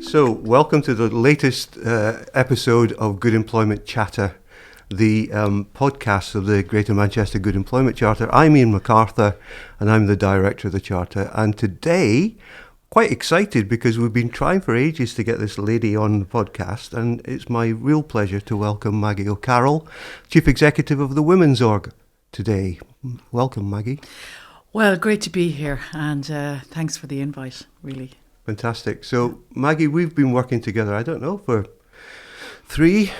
So, welcome to the latest episode of Good Employment Chatter, the podcast of the Greater Manchester Good Employment Charter. I'm Ian MacArthur, and I'm the director of the Charter. And today, quite excited because we've been trying for ages to get this lady on the podcast, and it's my real pleasure to welcome Maggie O'Carroll, Chief Executive of the Women's Org, today. Welcome, Maggie. Well, great to be here, and thanks for the invite, really. Fantastic. So, Maggie, we've been working together, I don't know, for 3-4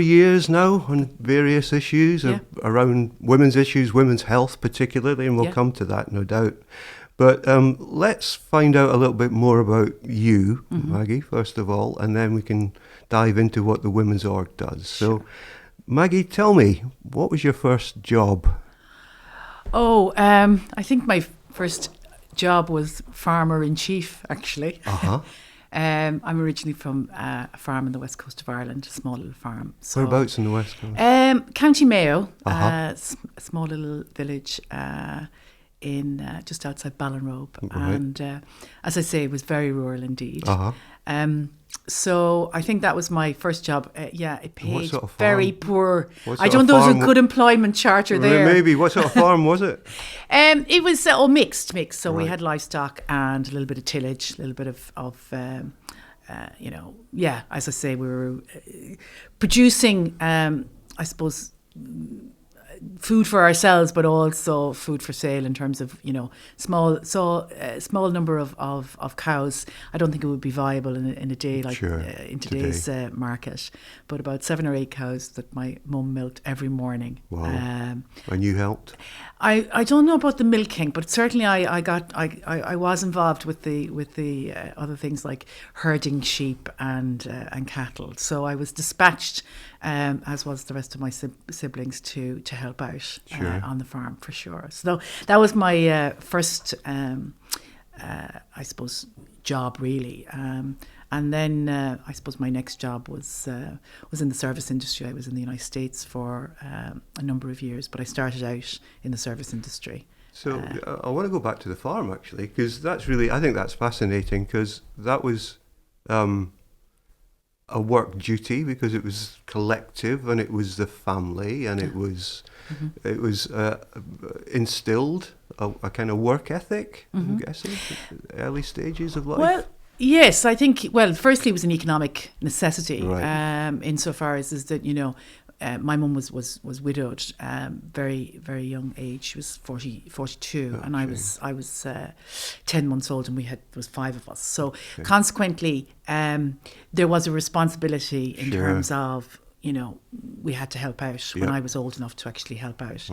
years now on various issues around women's issues, women's health particularly, and we'll come to that, no doubt. But let's find out a little bit more about you, Maggie, first of all, and then we can dive into what the Women's Org does. So, Maggie, tell me, what was your first job? I think my first job was farmer-in-chief, actually. I'm originally from a farm on the west coast of Ireland, a small little farm. So, whereabouts in the west coast? County Mayo, a small little village in just outside Ballinrobe. Right. And as I say, it was very rural indeed. So I think that was my first job. It paid sort of very poor. I don't know, there's a good employment charter there. Maybe. What sort of farm was it? It was mixed. So we had livestock and a little bit of tillage, a little bit of as I say, we were producing, I suppose, food for ourselves, but also food for sale in terms of, small number of cows. I don't think it would be viable in a day like in today's market, but about 7 or 8 cows that my mum milked every morning. Wow. And you helped? I don't know about the milking, but certainly I was involved with the other things like herding sheep and cattle. So I was dispatched, as was the rest of my siblings, to help out on the farm for sure. So that was my first, I suppose, job really. And then I suppose my next job was in the service industry. I was in the United States for a number of years, but I started out in the service industry. So I want to go back to the farm actually, because I think that's fascinating, because that was a work duty, because it was collective and it was the family and it was instilled a kind of work ethic, I'm guessing, early stages of life. Well, yes, I think, firstly it was an economic necessity, insofar as is that, my mum was widowed, very, very young age. She was 42, and I was 10 months old, and there was 5 of us. So consequently, there was a responsibility in terms of, we had to help out when I was old enough to actually help out.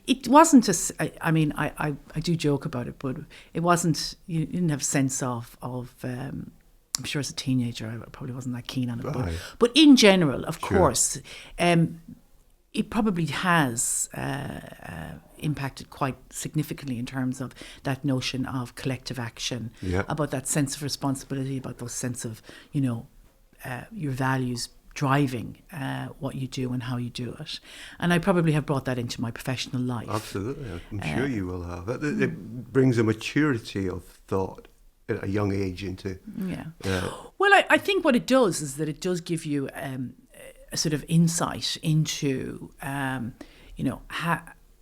It wasn't I do joke about it, but it wasn't, you didn't have a sense of I'm sure as a teenager I probably wasn't that keen on it. But in general, of course, it probably has impacted quite significantly in terms of that notion of collective action, about that sense of responsibility, about those sense of, your values driving what you do and how you do it. And I probably have brought that into my professional life. Absolutely. I'm sure you will have. It brings a maturity of thought at a young age into... Well, I think what it does is that it does give you a sort of insight into, a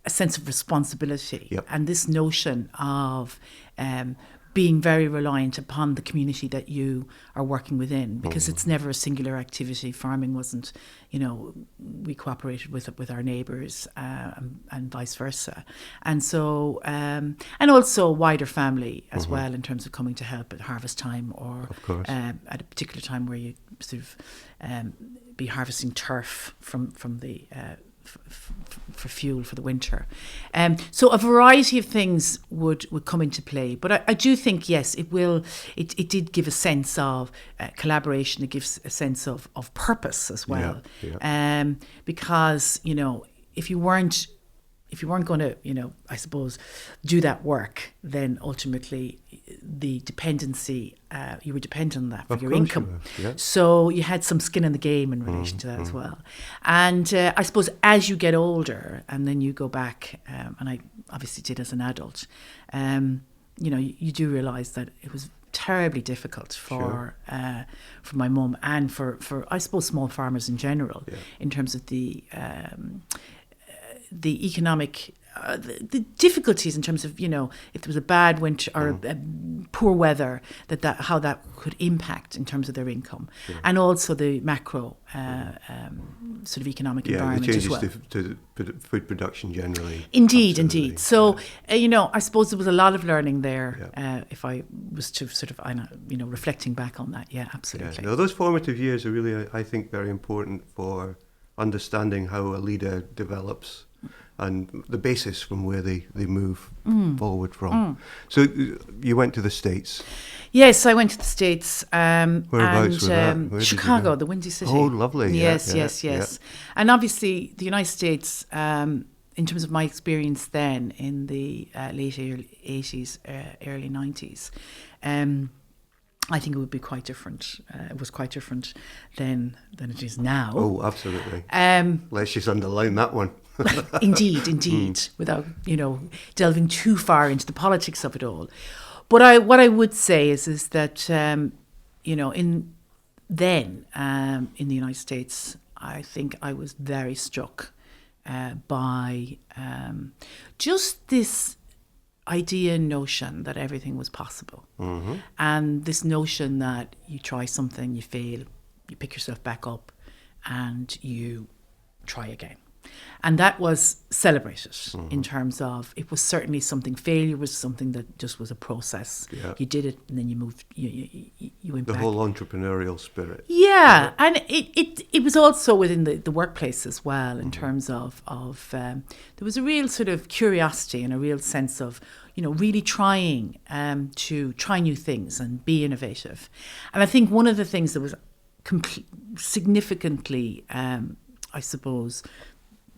sense of responsibility and this notion of being very reliant upon the community that you are working within, because it's never a singular activity. Farming wasn't, we cooperated with our neighbours and vice versa. And so, and also wider family as well, in terms of coming to help at harvest time or at a particular time where you sort of be harvesting turf from the for fuel for the winter. So a variety of things would come into play. But I do think, yes, it did give a sense of collaboration. It gives a sense of purpose as well. Because, if you weren't going to, I suppose, do that work, then ultimately the dependency, you were dependent on that for your income. So you had some skin in the game in relation to that as well. And I suppose as you get older and then you go back, and I obviously did as an adult, you do realise that it was terribly difficult for my mum and for I suppose small farmers in general, in terms of the economic. The difficulties in terms of, if there was a bad winter or poor weather, how that could impact in terms of their income, and also the macro sort of economic environment the as well. changes to food production generally. Indeed, Absolutely. indeed. So, I suppose there was a lot of learning there. If I was to sort of, reflecting back on that, absolutely. Yeah. No, those formative years are really, I think, very important for understanding how a leader develops and the basis from where they move forward from. So you went to the States. Yes, I went to the States. Whereabouts was that? Where Chicago, the Windy City. Oh, lovely. Yes. And obviously the United States, in terms of my experience then in the late 80s, early 90s, I think it would be quite different. It was quite different then than it is now. Oh, absolutely. Let's just underline that one. Indeed, without delving too far into the politics of it all. But what I would say is that in the United States, I think I was very struck by just this idea and notion that everything was possible, and this notion that you try something, you fail, you pick yourself back up, and you try again. And that was celebrated in terms of, it was certainly something. Failure was something that just was a process. Yeah. You did it, and then you moved. You went back. The whole entrepreneurial spirit. Yeah, and it was also within the workplace as well, in terms of there was a real sort of curiosity and a real sense of really trying to try new things and be innovative. And I think one of the things that was significantly, I suppose,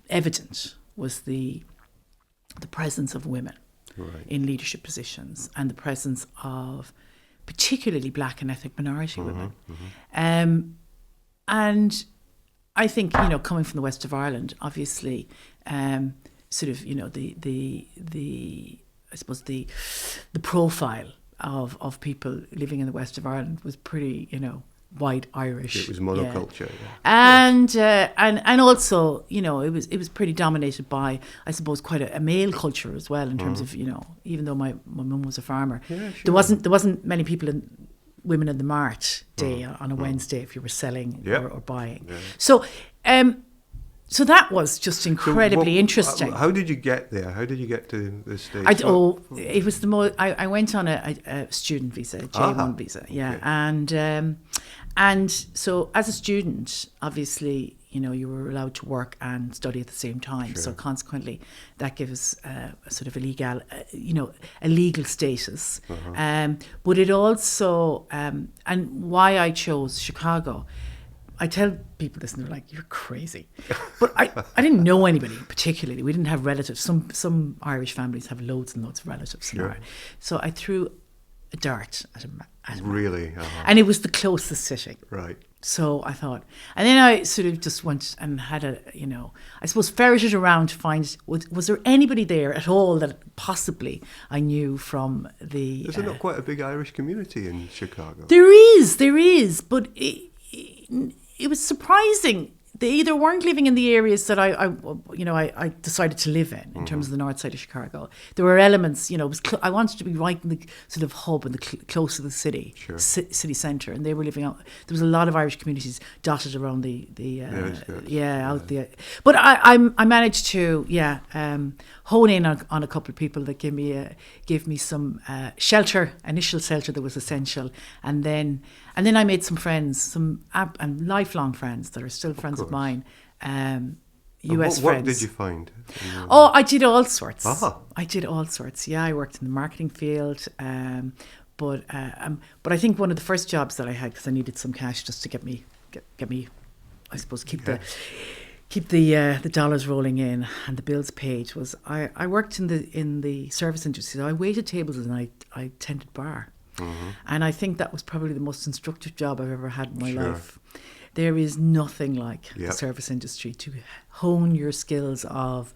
evident was the presence of women in leadership positions, and the presence of particularly black and ethnic minority women. And I think, coming from the west of Ireland, obviously, sort of, the I suppose the profile of people living in the west of Ireland was pretty, white Irish. It was monoculture, and also, it was pretty dominated by, I suppose, quite a male culture as well, in terms of, even though my mum was a farmer, there wasn't many women in the mart day on a Wednesday if you were selling or buying. So that was just incredibly interesting. How did you get there? How did you get to the States? It was the most. I went on a student visa, J1 visa, okay. And so as a student, obviously, you were allowed to work and study at the same time. Sure. So consequently, that gives a sort of a legal status. But it also, and why I chose Chicago. I tell people this and they're like, you're crazy. But I didn't know anybody particularly. We didn't have relatives. Some Irish families have loads and loads of relatives in Ireland. So I threw a dart at a really? And it was the closest city. Right. So I thought, and then I sort of just went and had I suppose ferreted around to find, was there anybody there at all that possibly I knew from the... Is there not quite a big Irish community in Chicago? There is, but it was surprising. They either weren't living in the areas that I decided to live in terms of the north side of Chicago. There were elements, I wanted to be right in the sort of hub and close to the city, city centre, and they were living out. There was a lot of Irish communities dotted around out there. But I managed to hone in on a couple of people that gave me some initial shelter that was essential, and then I made some friends, and lifelong friends that are still friends of mine, US friends. What did you find? I did all sorts. I did all sorts. Yeah, I worked in the marketing field, but I think one of the first jobs that I had, because I needed some cash just to get me, I suppose, keep the dollars rolling in and the bills paid, was I worked in the service industry. So I waited tables and I tended bar. And I think that was probably the most instructive job I've ever had in my life. There is nothing like the service industry to hone your skills of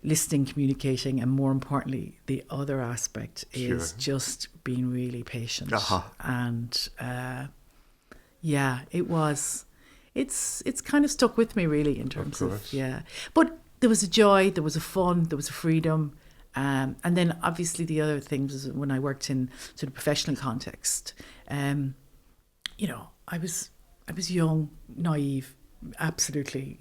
listening, communicating, and more importantly, the other aspect is just being really patient. And it was. It's kind of stuck with me really in terms of But there was a joy, there was a fun, there was a freedom, and then obviously the other things was when I worked in sort of professional context. I was young, naive, absolutely,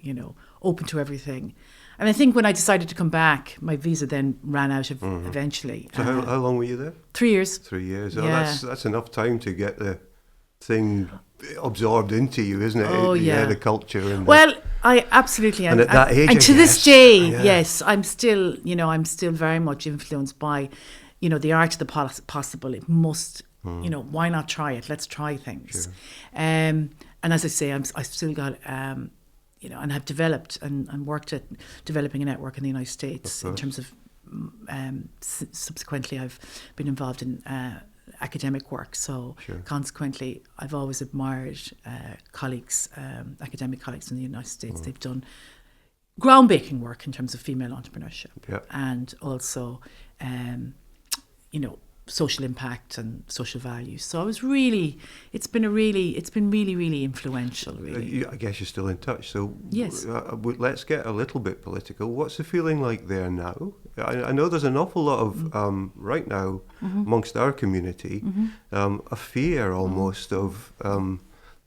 open to everything. And I think when I decided to come back, my visa then ran out eventually. So how long were you there? 3 years. 3 years. Oh, that's enough time to get the thing absorbed into you, isn't it? Oh, yeah. The culture. And I absolutely am. And at that age, and to this day, yes, I'm still very much influenced by, the art of the possible. It must, why not try it? Let's try things. Sure. And as I say, I've still got, and have developed and worked at developing a network in the United States in terms of, subsequently I've been involved in academic work. So consequently, I've always admired colleagues, academic colleagues in the United States. They've done groundbreaking work in terms of female entrepreneurship and also, social impact and social values. So it's been really, really influential, really. I guess you're still in touch. So yes. Let's get a little bit political. What's the feeling like there now? I know there's an awful lot of, right now, amongst our community, a fear almost of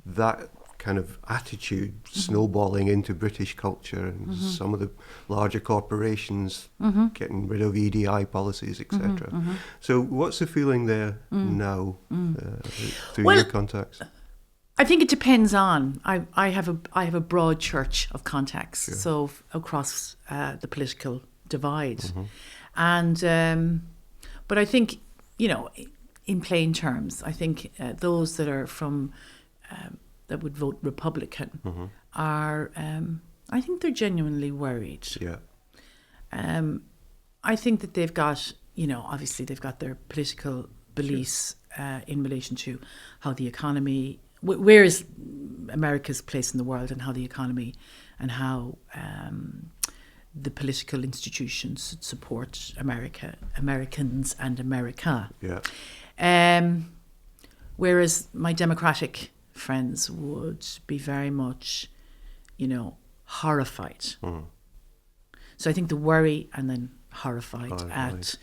that kind of attitude snowballing into British culture and some of the larger corporations getting rid of EDI policies, etc. So what's the feeling there now through your contacts? I think it depends on. I have a broad church of contacts, so across the political divide, and but I think in plain terms, I think those that are from that would vote Republican are, I think they're genuinely worried. Yeah. I think that they've got, obviously they've got their political beliefs in relation to how the economy, where is America's place in the world, and how the economy and how the political institutions support Americans and America. Yeah. Whereas my Democratic friends would be very much, horrified. So I think the worry and then horrified at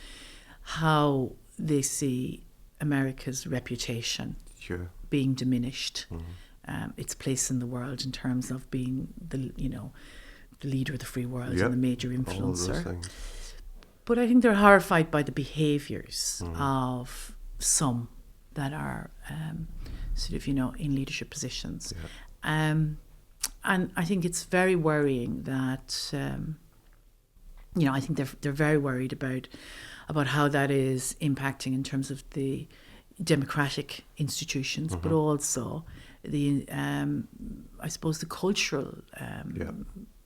how they see America's reputation being diminished, its place in the world in terms of being the leader of the free world and the major influencer. But I think they're horrified by the behaviours of some that are sort of, in leadership positions. And I think it's very worrying that, I think they're very worried about how that is impacting in terms of the democratic institutions, but also the, I suppose, the cultural,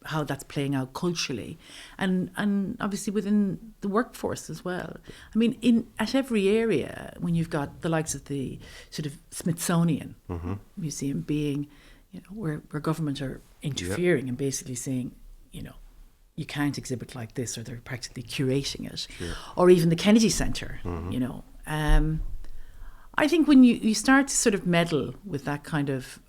how that's playing out culturally, and obviously within the workforce as well. I mean, at every area, when you've got the likes of the sort of Smithsonian Museum being, where government are interfering and basically saying, you can't exhibit like this, or they're practically curating it, or even the Kennedy Center, I think when you start to sort of meddle with that kind of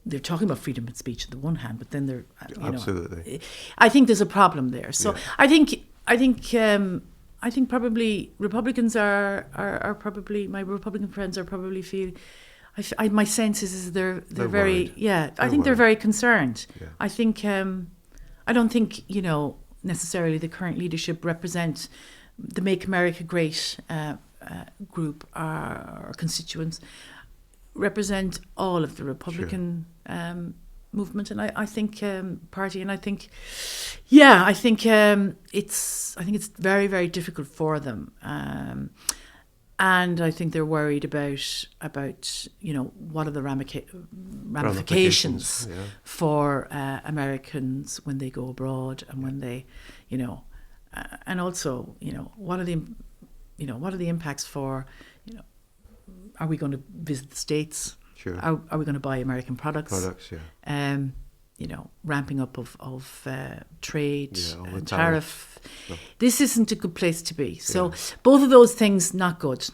they're talking about freedom of speech on the one hand, but then they're absolutely. I think there's a problem there. So I think probably Republicans are probably, my Republican friends are probably feel. My sense is they're very worried. I think they're very concerned. I think I don't think necessarily the current leadership represent the Make America Great group or constituents. Represent all of the Republican movement, and I think party, and I think it's very, very difficult for them, and I think they're worried about what are the ramifications for Americans when they go abroad, and when they and also what are the impacts for are we going to visit the States? Sure. Are we going to buy American products? ramping up of trade, the tariff. No. This isn't a good place to be. So both of those things, not good.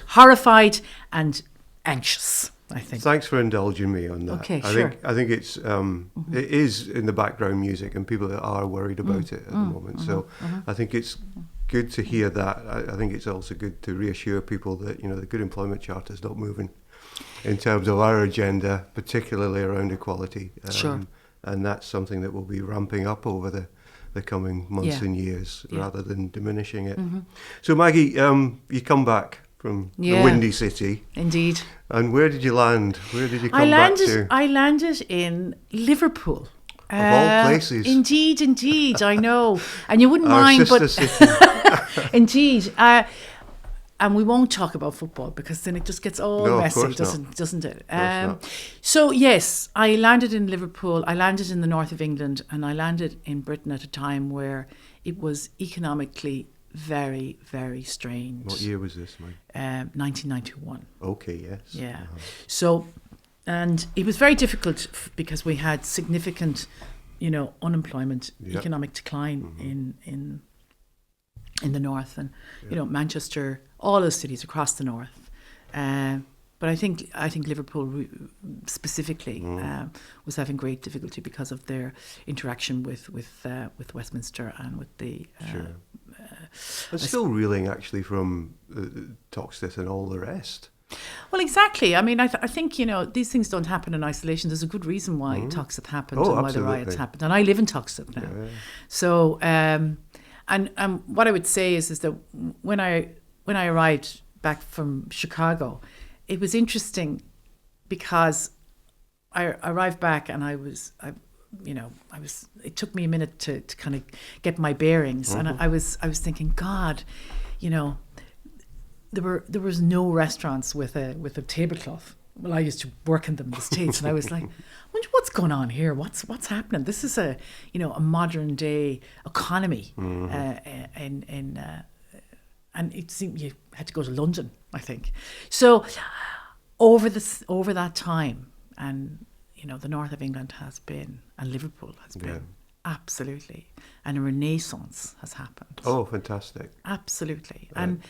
Horrified and anxious, I think. Thanks for indulging me on that. Okay, sure. I think it's it is in the background music, and people are worried about it at the moment. So I think it's good to hear that. I think it's also good to reassure people that the Good Employment Charter is not moving in terms of our agenda, particularly around equality. Sure. And that's something that will be ramping up over the coming months and years, rather than diminishing it. So Maggie, you come back from the Windy City. Indeed. And where did you land? Where did you come back to? I landed in Liverpool. Of all places. Indeed, I know. And you wouldn't Our mind, sister but city. indeed. And we won't talk about football because then it just gets all messy, doesn't it? So yes, I landed in Liverpool. I landed in the north of England, and I landed in Britain at a time where it was economically very, very strange. What year was this, Mike? 1991. Okay, yes. Yeah. So, and it was very difficult because we had significant, unemployment, economic decline in the north, and Manchester, all those cities across the north. But I think Liverpool specifically was having great difficulty because of their interaction with Westminster and with the. And still reeling actually from Toxteth and all the rest. Well, exactly. I mean, I think these things don't happen in isolation. There's a good reason why Toxteth happened and why the riots happened. And I live in Toxteth now, so. And what I would say is that when I arrived back from Chicago, it was interesting because I arrived back and it took me a minute to kind of get my bearings, and I was thinking, God, there was no restaurants with a tablecloth. Well, I used to work in them in the States, and I was like, I wonder what's going on here. What's happening? This is a modern day economy, and it seemed you had to go to London, I think. So over that time, and the north of England has been, and Liverpool has been absolutely, and a renaissance has happened. Oh, fantastic! Absolutely, and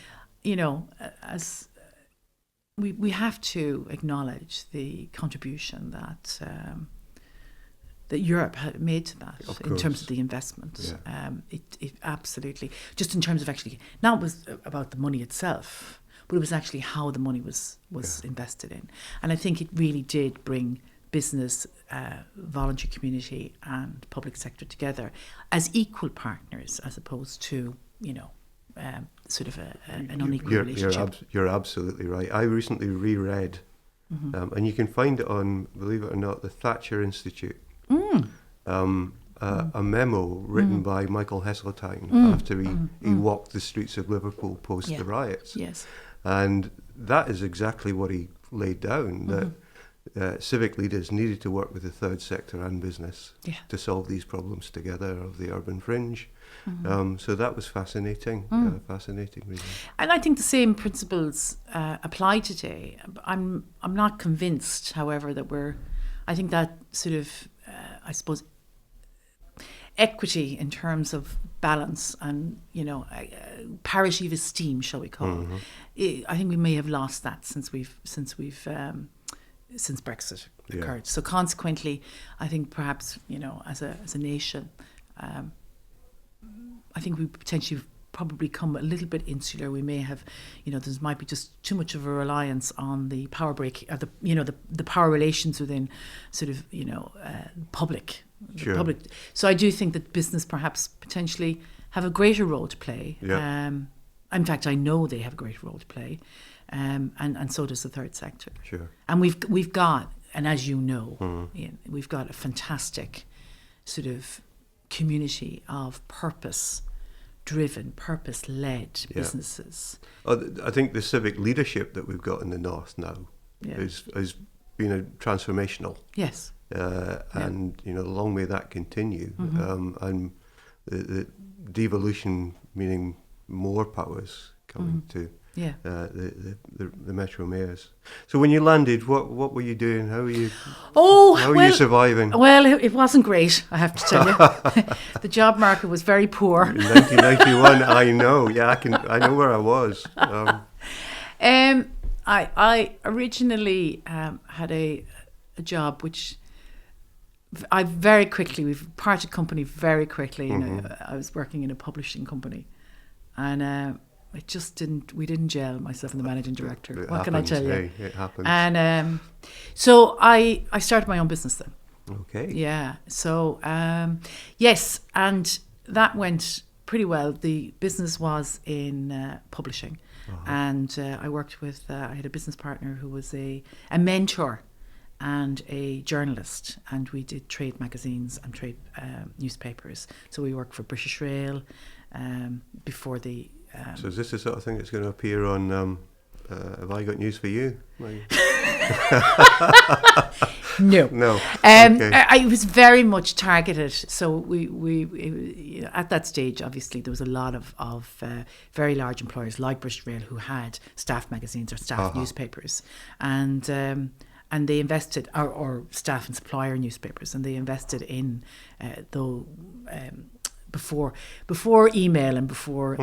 as we have to acknowledge the contribution that Europe had made to that in terms of the investment. It absolutely, just in terms of actually, not was about the money itself, but it was actually how the money was invested in. And I think it really did bring business, voluntary community and public sector together as equal partners, as opposed to, sort of an unequal relationship. You're absolutely right. I recently reread, and you can find it on, believe it or not, the Thatcher Institute, a memo written by Michael Heseltine after he walked the streets of Liverpool post the riots. Yes. And that is exactly what he laid down, that civic leaders needed to work with the third sector and business to solve these problems together of the urban fringe. So that was fascinating, fascinating really. And I think the same principles apply today. I'm not convinced, however, that I think that sort of, I suppose, equity in terms of balance and, parity of esteem, shall we call it. I think we may have lost that since Brexit occurred. So consequently, I think perhaps, as a nation, I think we potentially probably come a little bit insular. We may have, there might be just too much of a reliance on the power break, the power relations within sort of, public. Sure. Public. So I do think that business perhaps potentially have a greater role to play. Yeah. In fact, I know they have a great role to play, and so does the third sector. Sure. And we've got, and as you know, we've got a fantastic sort of community of purpose-driven, purpose-led businesses. I think the civic leadership that we've got in the north now has been transformational. Yes. And long may that continue. And the devolution, meaning more powers coming to the Metro Mayors. So when you landed, what were you doing? How were you? How were you surviving? Well, it wasn't great, I have to tell you. The job market was very poor. In 1991, I know. Yeah, I know where I was. I originally had a job which I very quickly, we've parted company very quickly. I was working in a publishing company, and it just we didn't gel, myself and the managing director. What can I tell you? Hey, it happens. And so I started my own business then. Okay. Yeah. So yes, and that went pretty well. The business was in publishing, and I worked with. I had a business partner who was a mentor and a journalist, and we did trade magazines and trade newspapers. So we worked for British Rail before the. So is this the sort of thing that's going to appear on Have I Got News for You? No. Okay. It was very much targeted. So we at that stage, obviously, there was a lot of very large employers like British Rail who had staff magazines or staff newspapers, and they invested, or staff and supplier newspapers, and they invested in before email and before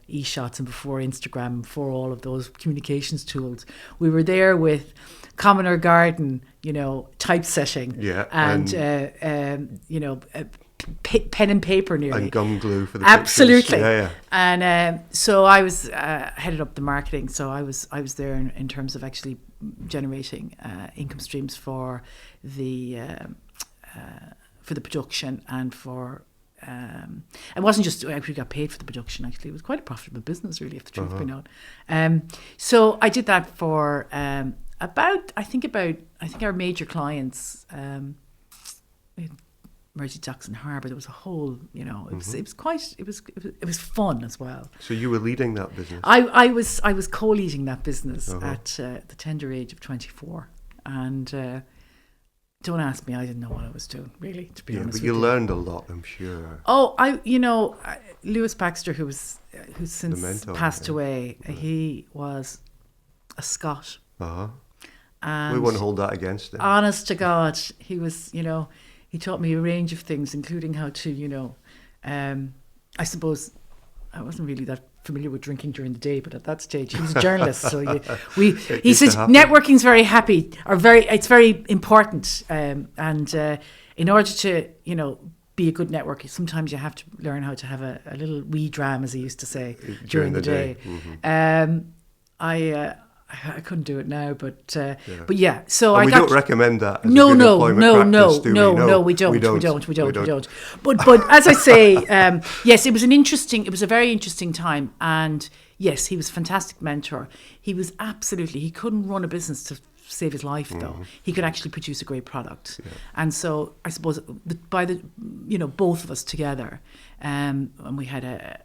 e-shots and before Instagram and before all of those communications tools. We were there with Commoner Garden, typesetting, and pen and paper nearly, and gum glue for the absolutely pictures. And so I was headed up the marketing, so I was there in terms of actually generating income streams for the production and for it wasn't just we got paid for the production. Actually, it was quite a profitable business, really, if the truth be known. So I did that for about I think our major clients, Mersey Docks and Harbour. There was a whole, it was fun as well. So you were leading that business. I was co-leading that business at the tender age of 24, and. Don't ask me, I didn't know what I was doing, really, to be honest with you. But you learned a lot, I'm sure. Oh, Lewis Baxter, who's since passed away, he was a Scot. And we won't hold that against him. Honest to God, he was, he taught me a range of things, including how to, I suppose I wasn't really that familiar with drinking during the day, but at that stage he was a journalist, so he said networking's it's very important, and in order to be a good networker, sometimes you have to learn how to have a little wee dram, as he used to say, during the day. I couldn't do it now, but yeah. So and we don't recommend that. As no, we don't. But as I say, yes, it was a very interesting time, and yes, he was a fantastic mentor. He was he couldn't run a business to save his life, though. He could actually produce a great product, and so I suppose by both of us together, and we had a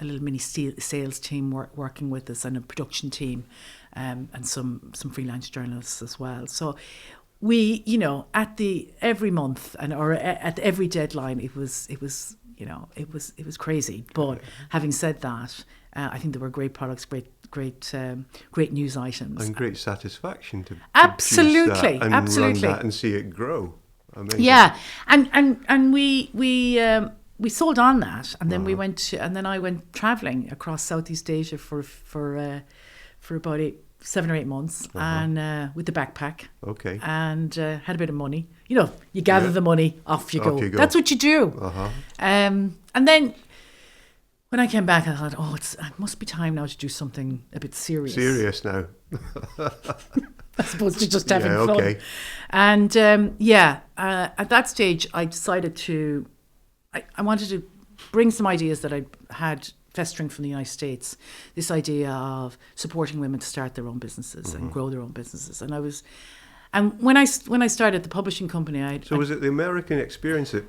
little mini sales team working with us and a production team. And some freelance journalists as well. So we, at every month or at every deadline, it was crazy. But having said that, I think there were great products, great news items, and great satisfaction to absolutely that and run that and see it grow. Amazing. Yeah, and we sold on that, and then we went and then I went traveling across Southeast Asia for about 7 or 8 months, and with the backpack. Okay. And had a bit of money. You gather the money, off you go. That's what you do. And then when I came back, I thought, it must be time now to do something a bit serious. Serious now. As opposed to just having fun. Okay. And at that stage, I decided I wanted to bring some ideas that I had festering from the United States, this idea of supporting women to start their own businesses and grow their own businesses. And when I started the publishing company, So was it the American experience that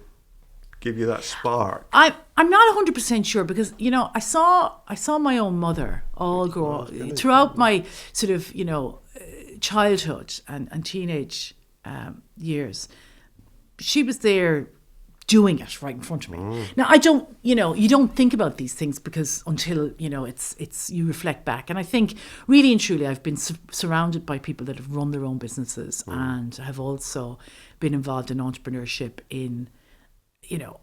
gave you that spark? I'm not 100% sure, because I saw my own mother all grow up throughout my sort of childhood and teenage years. She was there doing it right in front of me. Now, I don't, you don't think about these things because until, it's you reflect back. And I think really and truly I've been surrounded by people that have run their own businesses and have also been involved in entrepreneurship in,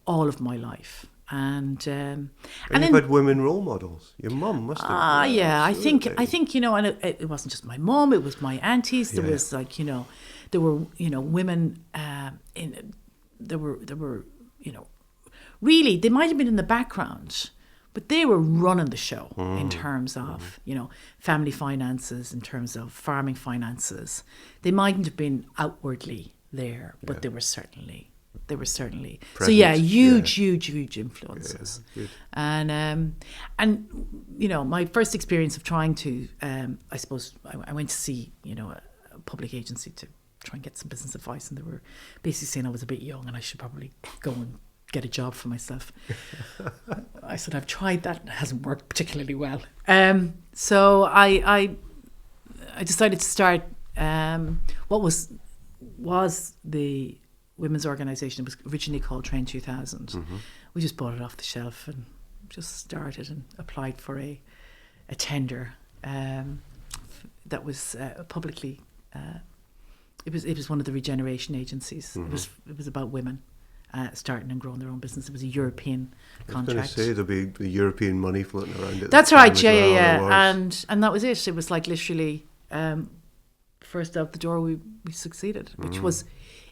all of my life. And you've had women role models. Your mum must have. Yeah, I think and it wasn't just my mum; it was my aunties. There was there were women there were really they might have been in the background, but they were running the show in terms of family finances, in terms of farming finances. They mightn't have been outwardly there, but they were certainly. Present. So huge influences. And my first experience of trying to, I suppose I went to see, a public agency to try and get some business advice, and they were basically saying I was a bit young and I should probably go and get a job for myself. I said, I've tried that and it hasn't worked particularly well. So I decided to start what was the women's organisation. It was originally called Train 2000. We just bought it off the shelf and just started and applied for a tender that was publicly. It was one of the regeneration agencies. It was about women starting and growing their own business. It was a European contract. I was going to say there'll be the European money floating around it. That's right. Yeah. And that was it. It was like literally first out the door we succeeded, which was.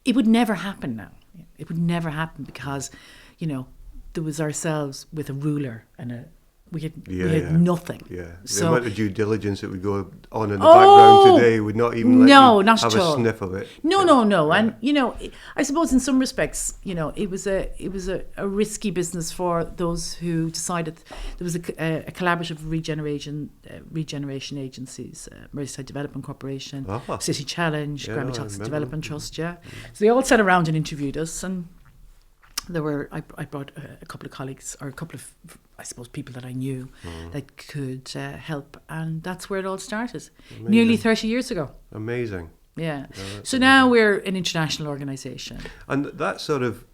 It would never happen now. It would never happen because, there was ourselves with a ruler and we had nothing. Yeah. So, the amount of due diligence that would go on in the background today would not even let you have a sniff of it. No. Yeah. And, I suppose in some respects, it was a risky business for those who decided. There was a collaborative of regeneration agencies, Merseyside Development Corporation, City Challenge, Grammy Development Trust, So they all sat around and interviewed us, and I brought a couple of colleagues or a couple of, I suppose, people that I knew that could help, and that's where it all started. Amazing. Nearly 30 years ago. Amazing. Yeah. So now we're an international organisation. And that sort of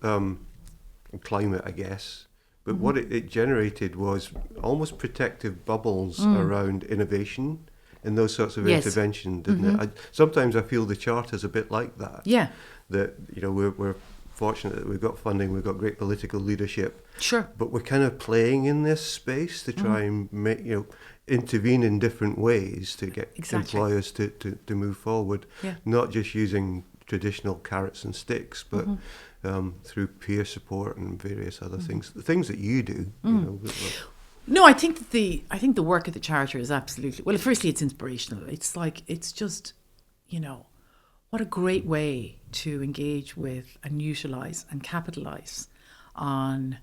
climate, I guess, but what it generated was almost protective bubbles around innovation and those sorts of intervention, didn't it? Sometimes I feel the Charter's a bit like that. Yeah. That, we're fortunate that we've got funding, we've got great political leadership. Sure. But we're kind of playing in this space to try and make, intervene in different ways to get employers to move forward. Yeah. Not just using traditional carrots and sticks, but through peer support and various other things. The things that you do. No, I think the work of the Charter is absolutely, well, firstly, it's inspirational. It's just, what a great way to engage with and utilise and capitalise on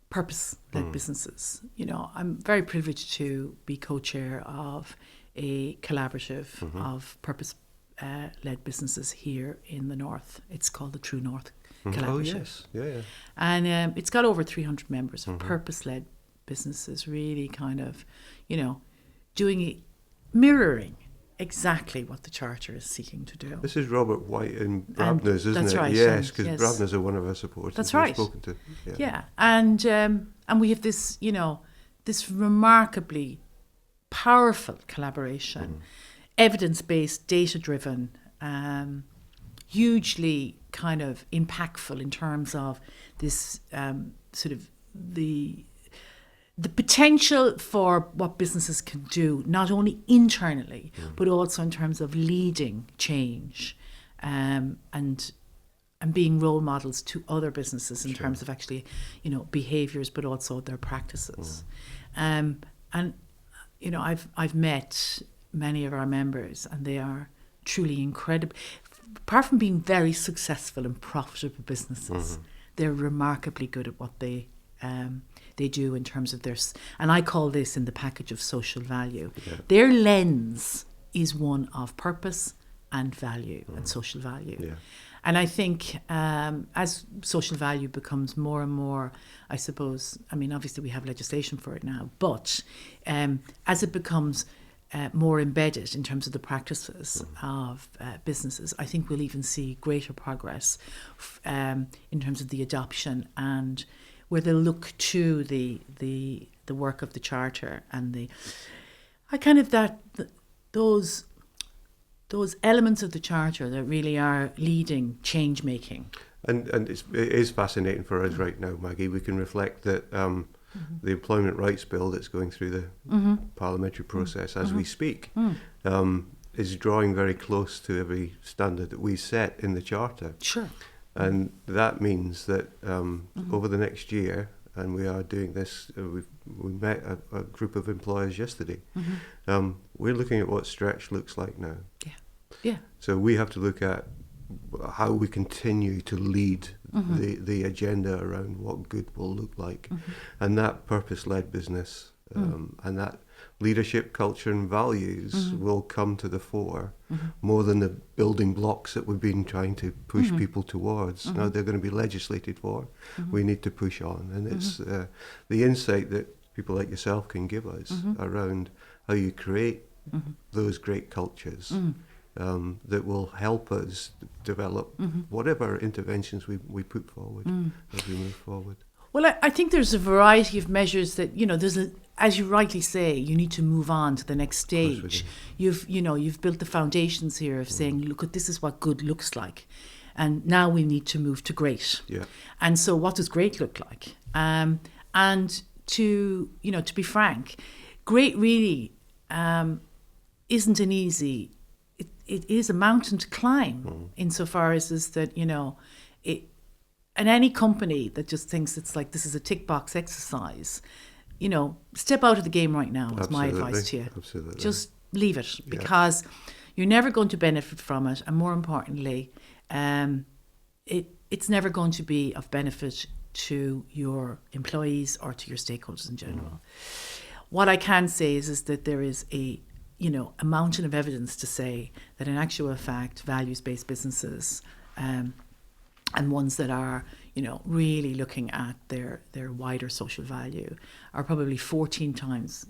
purpose-led businesses. I'm very privileged to be co-chair of a collaborative of purpose-led businesses here in the North. It's called the True North Collaborative. Oh, yes. Yeah. And it's got over 300 members of purpose-led businesses, really kind of, mirroring exactly what the Charter is seeking to do. This is Robert White in Brabner's, isn't it? Right. Yes, because Brabner's are one of our supporters. That's right. We've spoken to. Yeah. And we have this, this remarkably powerful collaboration, evidence-based, data-driven, hugely kind of impactful in terms of this sort of the potential for what businesses can do, not only internally, but also in terms of leading change and being role models to other businesses in terms of actually, behaviours, but also their practices. And, I've met many of our members, and they are truly incredible. Apart from being very successful and profitable businesses, they're remarkably good at what they do in terms of and I call this in the package of social value. Yeah. Their lens is one of purpose and value and social value. Yeah. And I think as social value becomes more and more, I suppose, obviously we have legislation for it now, but as it becomes more embedded in terms of the practices of businesses, I think we'll even see greater progress in terms of the adoption, and where they'll look to the work of the Charter and those elements of the Charter that really are leading change making. And it is fascinating for us right now, Maggie. We can reflect that the Employment Rights Bill that's going through the parliamentary process as we speak is drawing very close to every standard that we set in the Charter. Sure. And that means that over the next year, and we are doing this, we met a group of employers yesterday. We're looking at what stretch looks like now. Yeah. So we have to look at how we continue to lead the agenda around what good will look like. And that purpose-led business and that leadership, culture and values will come to the fore more than the building blocks that we've been trying to push people towards. Now they're going to be legislated for. We need to push on. And it's the insight that people like yourself can give us around how you create those great cultures that will help us develop whatever interventions we put forward as we move forward. Well, I think there's a variety of measures that, as you rightly say, you need to move on to the next stage. You've built the foundations here of saying, look, this is what good looks like. And now we need to move to great. Yeah. And so what does great look like? And to be frank, great really isn't an easy, it is a mountain to climb insofar as is that, and any company that just thinks it's like this is a tick box exercise, step out of the game right now is my advice to you. Absolutely. Just leave it because you're never going to benefit from it. And more importantly, it's never going to be of benefit to your employees or to your stakeholders in general. What I can say is that there is a mountain of evidence to say that in actual fact, values-based businesses and ones that are, really looking at their wider social value are probably 14 times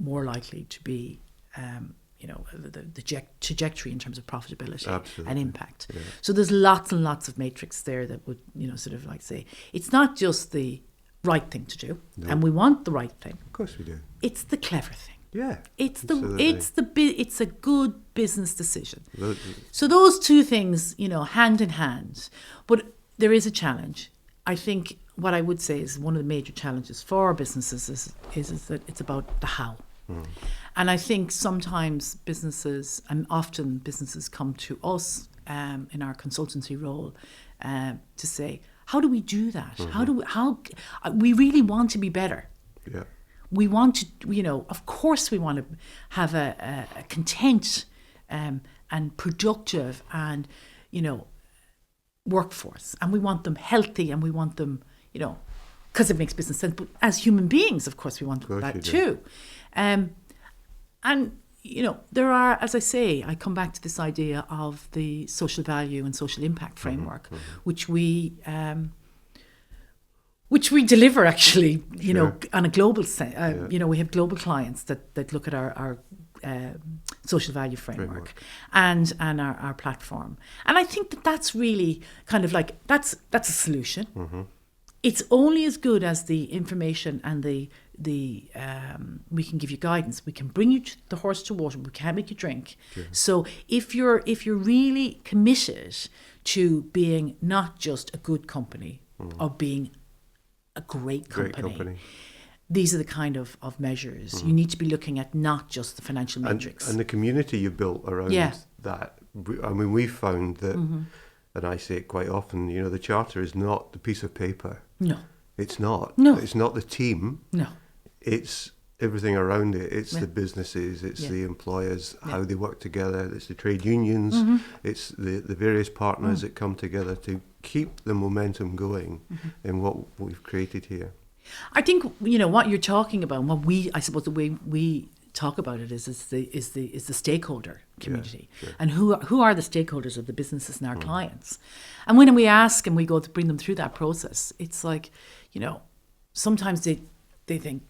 more likely to be, the trajectory in terms of profitability and impact. Yeah. So there's lots and lots of matrix there that would, sort of like say, it's not just the right thing to do, and we want the right thing. Of course we do. It's the clever thing. Yeah, it's a good business decision. So those two things, hand in hand. But there is a challenge. I think what I would say is one of the major challenges for businesses is that it's about the how. And I think sometimes businesses, and often businesses come to us in our consultancy role to say, how do we do that? How we really want to be better. Yeah. We want to, of course we want to have a content and productive and, workforce. And we want them healthy and we want them, because it makes business sense. But as human beings, of course, we want that too. And, there are, as I say, I come back to this idea of the social value and social impact framework, which we deliver actually, on a global sense. We have global clients that look at our social value framework. and our platform. And I think that's really kind of like, that's a solution. It's only as good as the information and the we can give you guidance. We can bring you the horse to water. We can't make you drink. Sure. So if you're really committed to being not just a good company or being a great company. These are the kind of measures. You need to be looking at not just the financial metrics. And the community you built around that. I mean, we found that, and I say it quite often, the Charter is not the piece of paper. No. It's not. No. It's not the team. No. It's everything around it. It's the businesses, it's the employers, how they work together, it's the trade unions, it's the various partners that come together to keep the momentum going in what we've created here. I think what you're talking about, and I suppose the way we talk about it is the stakeholder community, and who are the stakeholders of the businesses and our clients. And when we ask and we go to bring them through that process, it's like sometimes they think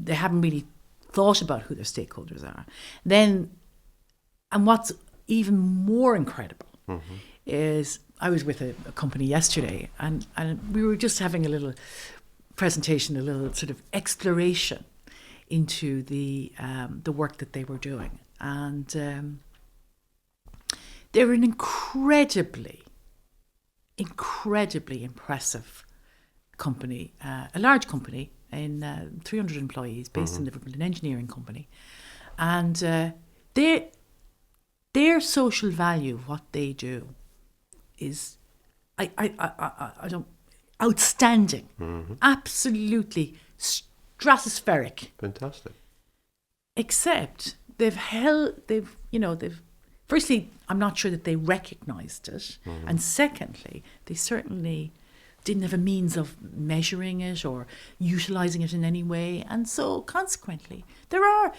they haven't really thought about who their stakeholders are. Then, and what's even more incredible is I was with a company yesterday, and we were just having a little presentation, a little sort of exploration into the work that they were doing. And they're an incredibly impressive company, a large company in 300 employees based in Liverpool, an engineering company. And their social value of what they do is outstanding, absolutely stratospheric. Fantastic. Except firstly, I'm not sure that they recognised it, and secondly, they certainly didn't have a means of measuring it or utilising it in any way, and so consequently, there are,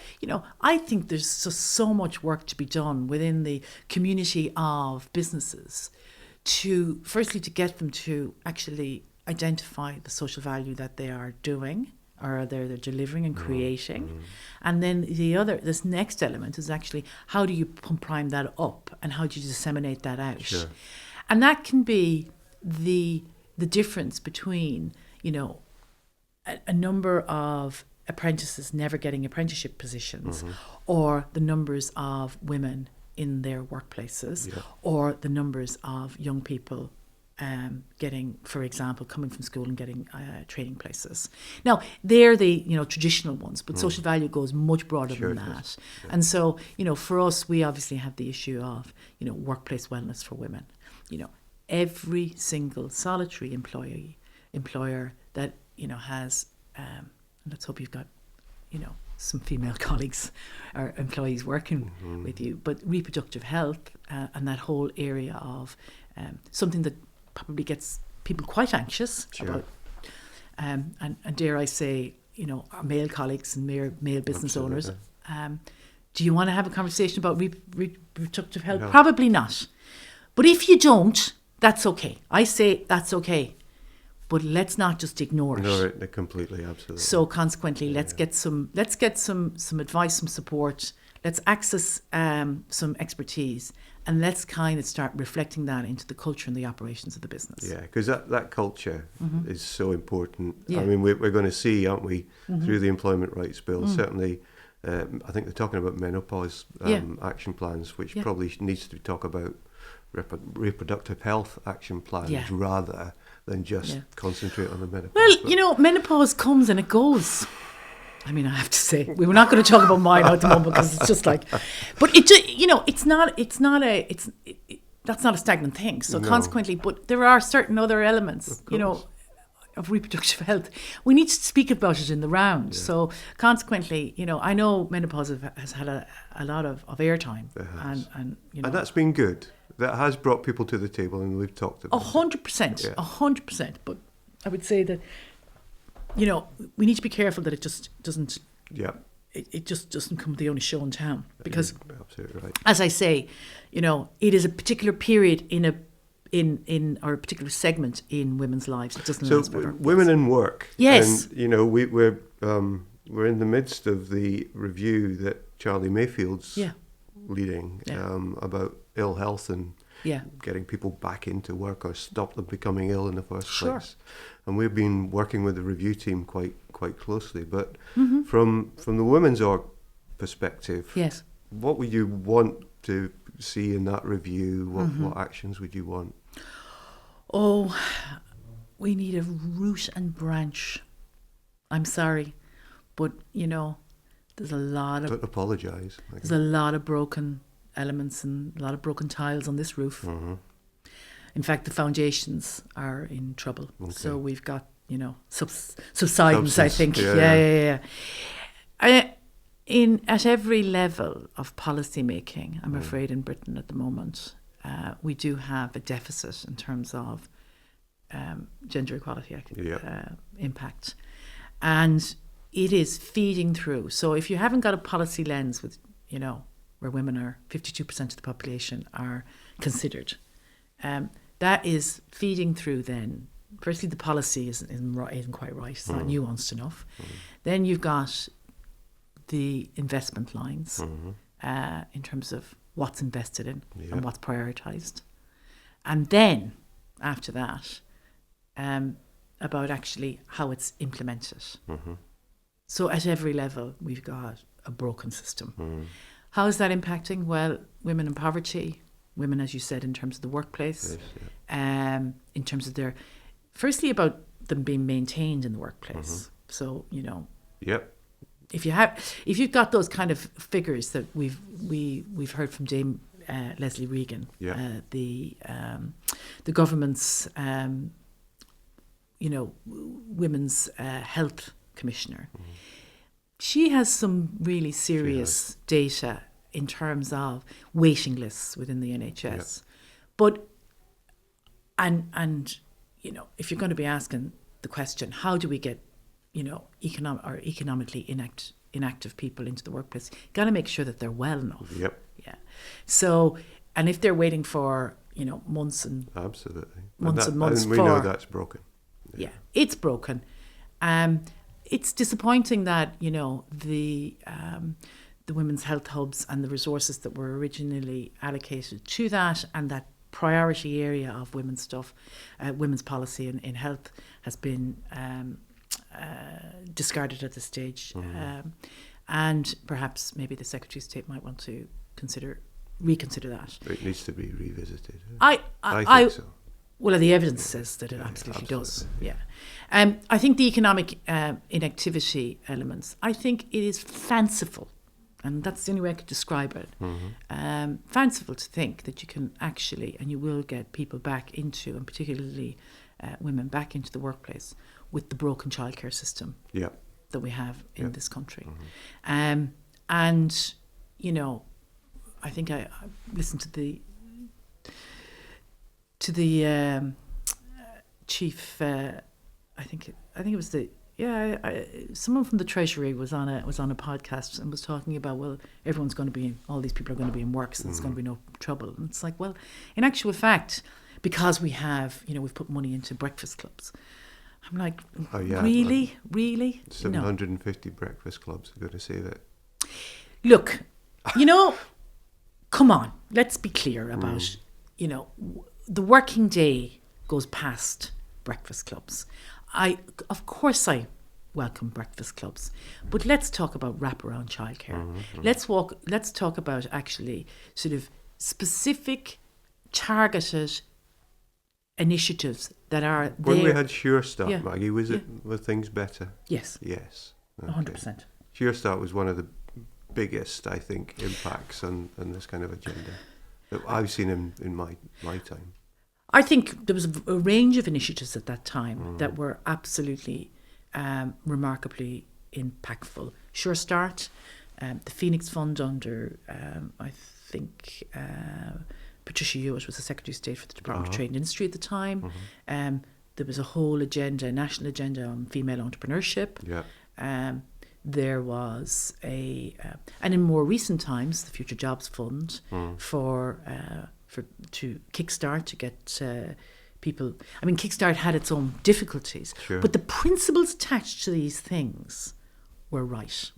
I think there's so much work to be done within the community of businesses to, firstly, to get them to actually identify the social value that they are doing or they're delivering and creating. And then this next element is actually how do you prime that up and how do you disseminate that out? Sure. And that can be the difference between, a number of apprentices never getting apprenticeship positions or the numbers of women in their workplaces or the numbers of young people getting, for example, coming from school and getting training places. Now, they're the traditional ones, but social value goes much broader than that. Yeah. And so, for us, we obviously have the issue of, workplace wellness for women. Every single solitary employer that, has, let's hope you've got, some female colleagues or employees working with you, but reproductive health and that whole area of something that probably gets people quite anxious about, and dare I say, our male colleagues and male business owners. Do you want to have a conversation about reproductive health? No. Probably not. But if you don't, that's okay. I say that's okay. But let's not just ignore it. Ignore it completely, absolutely. So consequently, let's get some advice, some support. Let's access some expertise, and let's kind of start reflecting that into the culture and the operations of the business. Yeah, because that culture is so important. Yeah. I mean, we're going to see, aren't we, through the Employment Rights Bill, certainly, I think they're talking about menopause action plans, which probably needs to talk about reproductive health action plans rather than just concentrate on the menopause. Well, menopause comes and it goes. I mean, I have to say, we were not going to talk about mine at the moment because it's just like, but that's not a stagnant thing. So consequently, but there are certain other elements, of reproductive health. We need to speak about it in the round. Yeah. So consequently, I know menopause has had a lot of airtime, and that's been good. That has brought people to the table, and we've talked about 100%, 100%. But I would say that, we need to be careful that it just doesn't. Yeah. It just doesn't come the only show in town, because, absolutely right. As I say, it is a particular period in or a particular segment in women's lives. It doesn't last forever. Women in work. Yes. And we're in the midst of the review that Charlie Mayfield's leading about ill health and getting people back into work or stop them becoming ill in the first place. And we've been working with the review team quite closely. But from the women's org perspective, what would you want to see in that review? What actions would you want? Oh, we need a root and branch. I'm sorry, but there's a lot of... Don't apologise. There's a lot of broken elements and a lot of broken tiles on this roof. In fact, the foundations are in trouble. Okay. So we've got, subsidence, I think. Yeah. At every level of policy making, I'm afraid in Britain at the moment, we do have a deficit in terms of gender equality impact. And it is feeding through. So if you haven't got a policy lens with, where women are 52% of the population are considered, that is feeding through then. Firstly, the policy isn't quite right. It's not nuanced enough. Then you've got the investment lines in terms of what's invested in and what's prioritised. And then, after that, about actually how it's implemented. So at every level, we've got a broken system. How is that impacting? Well, women in poverty, women, as you said, in terms of the workplace, in terms of their, firstly about them being maintained in the workplace. So, you know, if you've got those kind of figures that we've heard from Dame Leslie Regan, the government's women's health commissioner. She has some really serious data in terms of waiting lists within the NHS. But and you know, if you're going to be asking the question, how do we get, you know, economically inactive people into the workplace, you got to make sure that they're well enough. So, and if they're waiting for, you know, months and months and months, we know that's broken. It's broken. It's disappointing that, you know, the women's health hubs and the resources that were originally allocated to that and that priority area of women's stuff, women's policy in health has been discarded at this stage. And perhaps maybe the Secretary of State might want to reconsider that. It needs to be revisited. I think so. Well, the evidence says that it absolutely does. I think the economic inactivity elements, I think it is fanciful, and that's the only way I could describe it. Fanciful to think that you can actually, and you will get people back into, and particularly women back into the workplace with the broken childcare system that we have in this country. And, you know, I think I listened to the chief. I think it was someone from the Treasury was on a podcast and was talking about, well, all these people are going to be in work, so there's going to be no trouble. And it's like, well, in actual fact, because we have, you know, we've put money into breakfast clubs. I'm like, really? 750 breakfast clubs are going to save it. Look, you know, come on, let's be clear about, you know, the working day goes past breakfast clubs. Of course I welcome breakfast clubs, but let's talk about wraparound childcare. Let's talk about actually sort of specific targeted initiatives that are there. When we had Sure Start, Maggie, were things better? Yes. Okay. 100%. Sure Start was one of the biggest, I think, impacts on this kind of agenda that I've seen in my time. I think there was a range of initiatives at that time that were absolutely remarkably impactful. Sure Start, the Phoenix Fund under, I think, Patricia Hewitt was the Secretary of State for the Department of Trade and Industry at the time. There was a whole national agenda on female entrepreneurship. There was and in more recent times, the Future Jobs Fund to kickstart to get people. I mean, Kickstart had its own difficulties, but the principles attached to these things were right.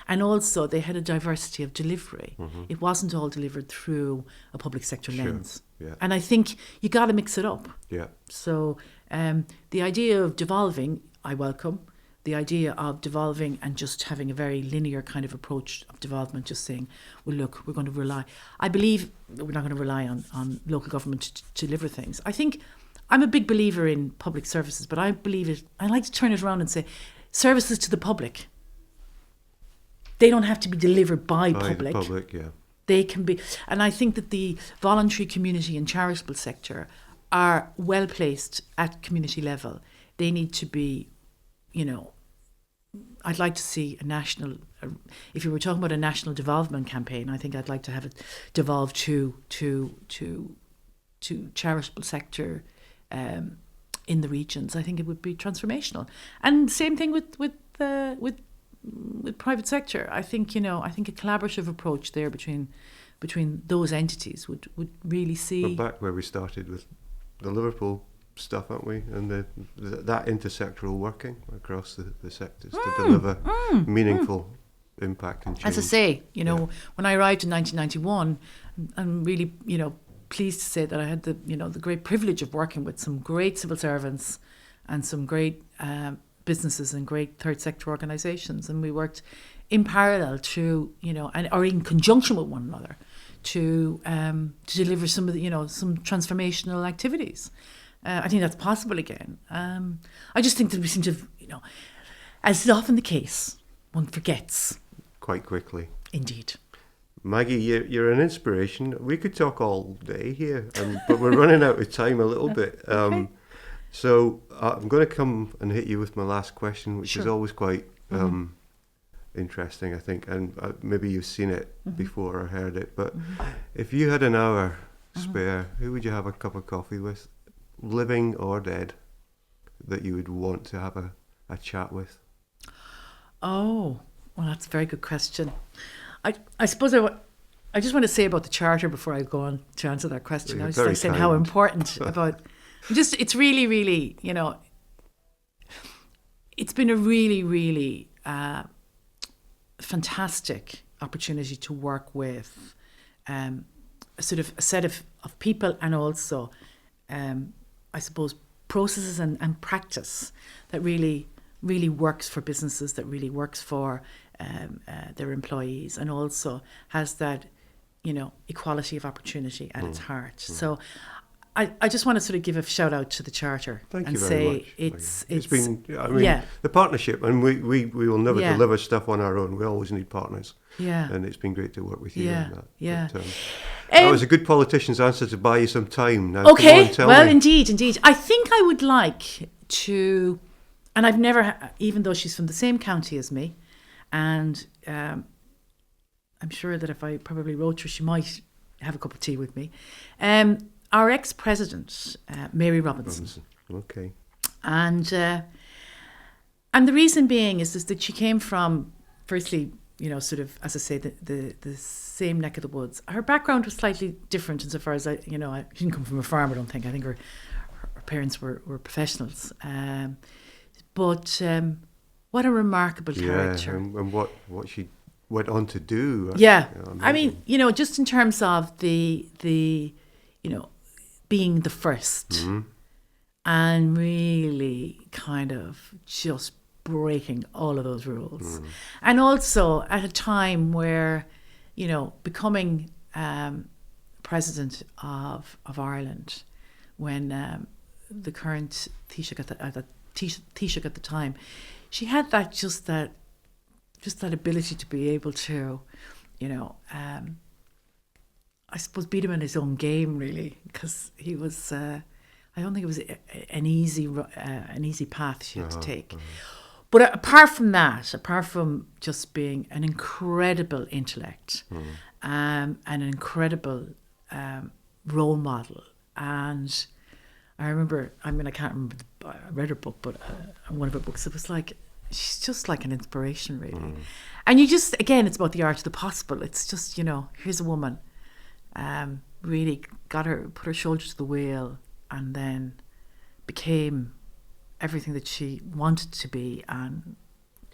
And also they had a diversity of delivery. It wasn't all delivered through a public sector lens. And I think you got to mix it up. So the idea of devolving, I welcome. The idea of devolving and just having a very linear kind of approach of development, just saying, well, look, we're going to rely. I believe that we're not going to rely on local government to deliver things. I think I'm a big believer in public services, but I like to turn it around and say services to the public. They don't have to be delivered by public. The public, They can be. And I think that the voluntary community and charitable sector are well placed at community level. They need to be, you know, I'd like to see a national, if you were talking about a national devolvement campaign, I think I'd like to have it devolve to charitable sector in the regions. I think it would be transformational. And same thing with private sector. I think, you know, a collaborative approach there between those entities would really see. We're back where we started with the Liverpool stuff, aren't we? And that intersectoral working across the sectors to deliver meaningful impact and change. As I say, when I arrived in 1991, I'm really, pleased to say that I had the great privilege of working with some great civil servants and some great businesses and great third sector organisations, and we worked in parallel to, or in conjunction with one another to deliver some of the, some transformational activities. I think that's possible again. I just think that we seem to have, as is often the case, one forgets. Quite quickly. Indeed. Maggie, you're an inspiration. We could talk all day here, but we're running out of time a little bit. Okay. So I'm going to come and hit you with my last question, which is always quite interesting, I think. And maybe you've seen it before or heard it. But if you had an hour spare, who would you have a cup of coffee with, living or dead, that you would want to have a chat with? Oh, well, that's a very good question. I suppose I just want to say about the Charter before I go on to answer that question. I was just saying how important about it's really, really, it's been a really, really fantastic opportunity to work with a set of people, and also I suppose processes and practice that really works for businesses, that really works for their employees, and also has that, equality of opportunity at its heart. So I just want to sort of give a shout out to the Charter. Thank and you very say much. it's been, the partnership, and we will never deliver stuff on our own. We always need partners. Yeah. And it's been great to work with you on that. Yeah. But, that was a good politician's answer to buy you some time. Now, okay. Come on, tell me. Indeed. I think I would like to, and I've never, even though she's from the same county as me, and I'm sure that if I probably wrote her, she might have a cup of tea with me. Our ex-president, Mary Robinson. Okay. And the reason being is that she came from, firstly, sort of, as I say, the same neck of the woods. Her background was slightly different insofar as I didn't come from a farm, I don't think. I think her parents were professionals. But what a remarkable character. And what she went on to do. Yeah. I mean, just in terms of the being the first and really kind of just breaking all of those rules. And also at a time where, becoming president of Ireland, when the current Taoiseach at the time, she had that ability to be able to, I suppose, beat him in his own game, really, because he was. I don't think it was an easy path she had to take. But apart from that, apart from just being an incredible intellect and an incredible role model, and I remember, I can't remember, I read her book, but one of her books, it was like, she's just like an inspiration, really. And you just, again, it's about the art of the possible. It's just, here's a woman, really put her shoulder to the wheel, and then became everything that she wanted to be and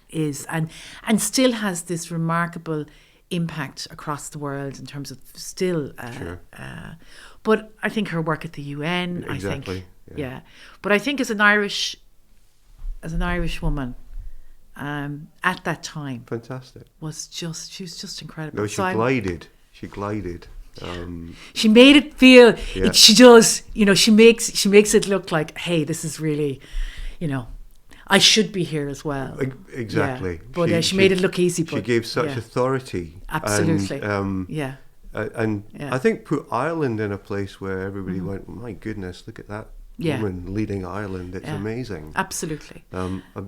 is, and still has this remarkable impact across the world in terms of still. But I think her work at the UN, exactly, I think, But I think as an Irish woman, at that time, fantastic. She was just incredible. No, she glided. She made it feel. She does. She makes it look like, hey, this is really, I should be here as well. Exactly. Yeah. But she made it look easy. She gave such authority. Absolutely. And I think put Ireland in a place where everybody went, my goodness, look at that woman leading Ireland. It's amazing. Absolutely.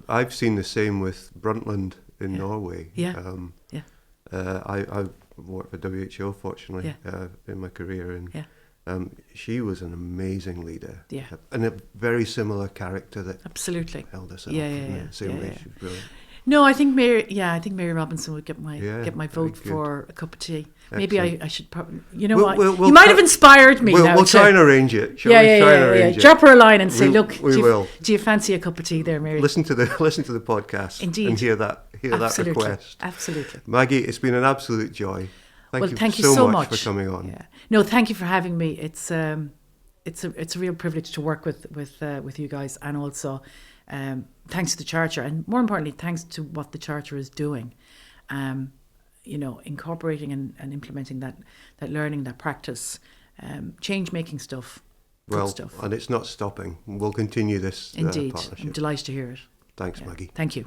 I've seen the same with Brundtland in Norway. I worked for WHO, fortunately, in my career, and she was an amazing leader. And a very similar character that held us up in the same way. She was brilliant. No, I think Mary Robinson would get my vote for a cup of tea. Maybe I should probably, you might have inspired me. We'll try and arrange it. Shall we try and arrange it? Drop her a line and say, look, do you fancy a cup of tea there, Mary? Listen to the podcast. Indeed. And hear that hear that request. Absolutely. Maggie, it's been an absolute joy. Thank you so much for coming on. Yeah. No, thank you for having me. It's a real privilege to work with you guys, and also thanks to the Charter, and more importantly, thanks to what the Charter is doing. Incorporating and implementing that learning, that practice, change-making stuff. Well, good stuff. And it's not stopping. We'll continue this Indeed. partnership. I'm delighted to hear it. Thanks, Maggie. Thank you.